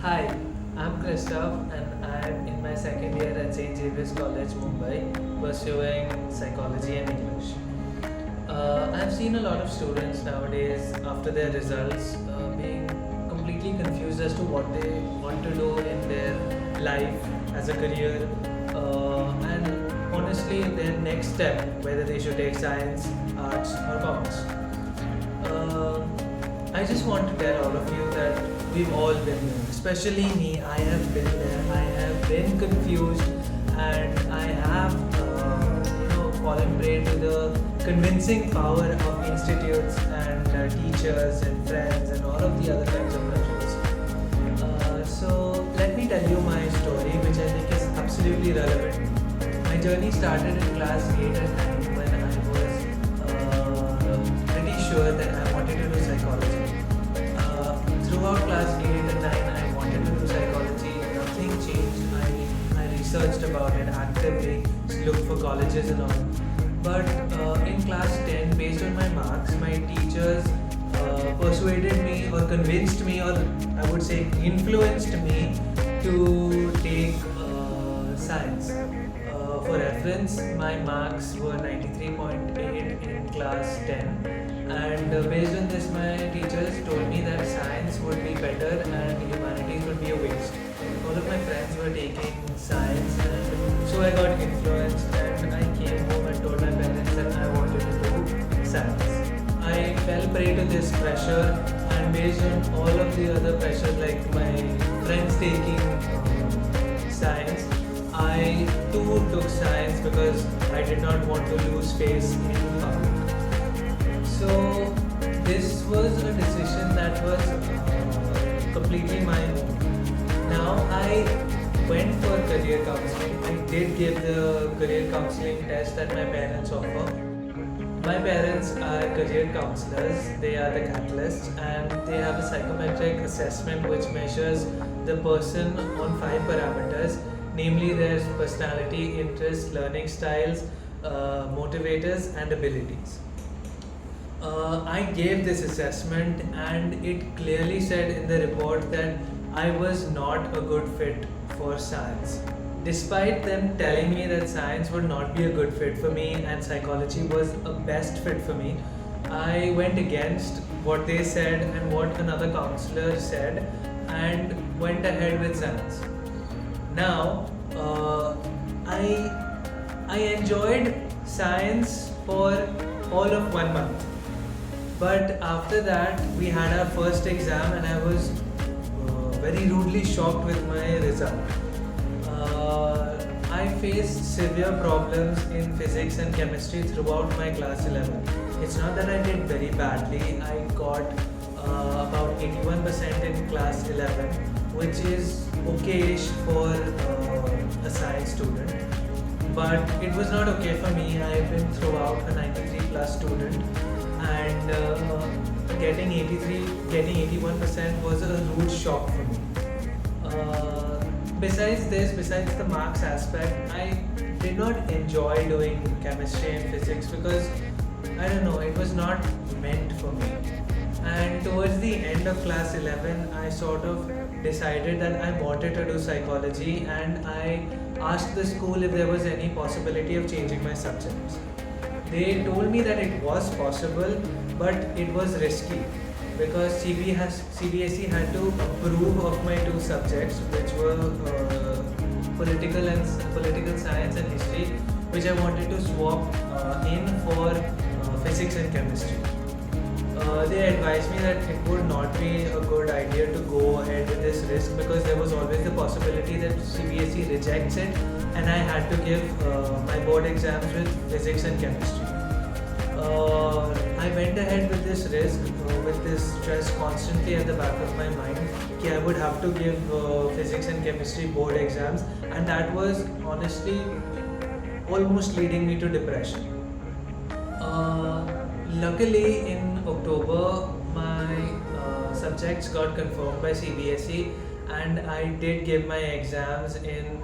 Hi, I'm Christoph and I'm in my second year at St. Xavier's College, Mumbai, pursuing psychology and English. I've seen a lot of students nowadays, after their results, being completely confused as to what they want to do in their life as a career, and honestly, their next step, whether they should take science, arts, or commerce. Uh, I just want to tell all of you that we've all been there, especially me. I have been there. I have been confused, and I have, fallen prey to the convincing power of institutes and teachers and friends and all of the other kinds of pressures. So let me tell you my story, which I think is absolutely relevant. My journey started in class 8 and 9 when I was pretty sure that I wanted to do psychology. Throughout class 8 and 9, I wanted to do psychology. Nothing changed. I researched about it actively, looked for colleges and all. But in class 10, based on my marks, my teachers persuaded me or convinced me, or I would say influenced me to take science. For reference, my marks were 93.8 in class 10, and based on this, my teachers told me that science would be better and humanities would be a waste. All of my friends were taking science, and so I got influenced, and I came home and told my parents that I wanted to do science. I fell prey to this pressure, and based on all of the other pressures, like my friends taking science, I too took science because I did not want to lose face in public. So this was a decision that was completely my own. Now I went for career counseling. I did give the career counseling test that my parents offer. My parents are career counselors, they are the catalysts, and they have a psychometric assessment which measures the person on 5 parameters, namely their personality, interests, learning styles, motivators, and abilities. I gave this assessment, and it clearly said in the report that I was not a good fit for science. Despite them telling me that science would not be a good fit for me and psychology was a best fit for me, I went against what they said and what another counselor said and went ahead with science. Now, I enjoyed science for all of 1 month, but after that we had our first exam, and I was very rudely shocked with my result. I faced severe problems in physics and chemistry throughout my class 11. It's not that I did very badly. I got about 81% in class 11, which is okayish for a science student. But it was not okay for me. I've been throughout a 93 plus student, and getting 81% was a rude shock for me. Besides the marks aspect, I did not enjoy doing chemistry and physics because I don't know, it was not meant for me. And towards the end of class 11, I sort of decided that I wanted to do psychology, and I asked the school if there was any possibility of changing my subjects. They told me that it was possible, but it was risky because CBSE had to approve of my 2 subjects, which were political science and history, which I wanted to swap in for physics and chemistry. They advised me that it would not be a good idea to go ahead with this risk because there was always the possibility that CBSE rejects it, and I had to give my board exams with physics and chemistry. I went ahead with this risk, with this stress constantly at the back of my mind that I would have to give physics and chemistry board exams, and that was honestly almost leading me to depression. Luckily, in October, my subjects got confirmed by CBSE, and I did give my exams in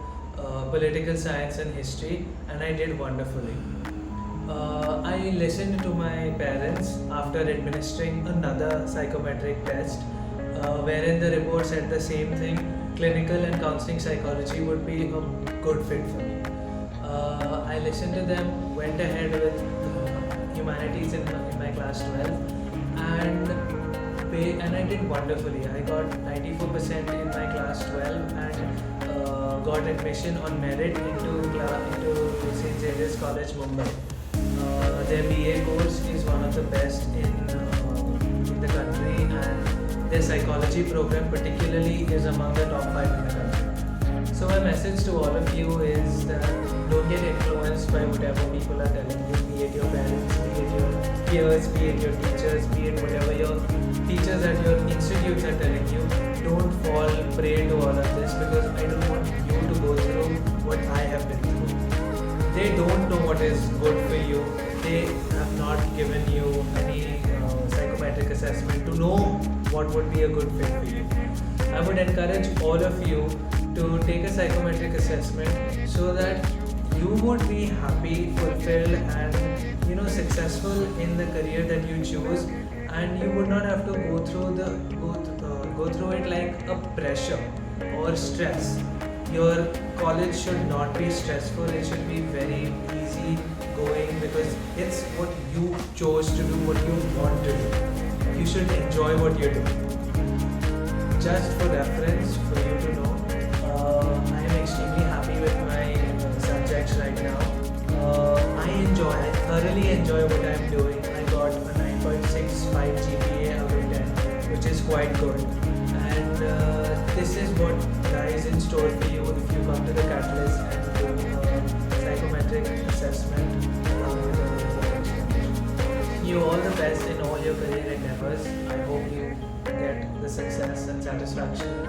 political science and history, and I did wonderfully. I listened to my parents after administering another psychometric test. wherein the report said the same thing. Clinical and counseling psychology would be a good fit for me. I listened to them, went ahead with humanities in my class 12, and I did wonderfully. I got 94% in my class 12 and got admission on merit into St. Xavier's College, Mumbai. Their BA course is one of the best in the country, and their psychology program particularly is among the top 5 in the country. So my message to all of you is that don't get influenced by whatever people are telling you, be it your parents, be it your peers, be it your teachers, be it whatever your teachers at your institutes are telling you. Don't fall prey to all of this, because I don't want you to go through what I have been through. They don't know what is good for you. They have not given you any psychometric assessment to know what would be a good fit for you. I would encourage all of you to take a psychometric assessment so that you would be happy, fulfilled, and successful in the career that you choose, and you would not have to go through it like a pressure or stress. Your college should not be stressful. It should be very easy going, because it's what you chose to do, what you want to do. You should enjoy what you're doing. Just for reference, for you to know, I am extremely happy with my subjects right now. I thoroughly enjoy what I'm doing. I got a 9.65 GPA out of 10, which is quite good. And this is what lies in store for you if you come to the Catalyst and do a psychometric assessment. You all the best in all your career endeavors. I hope you get the success and satisfaction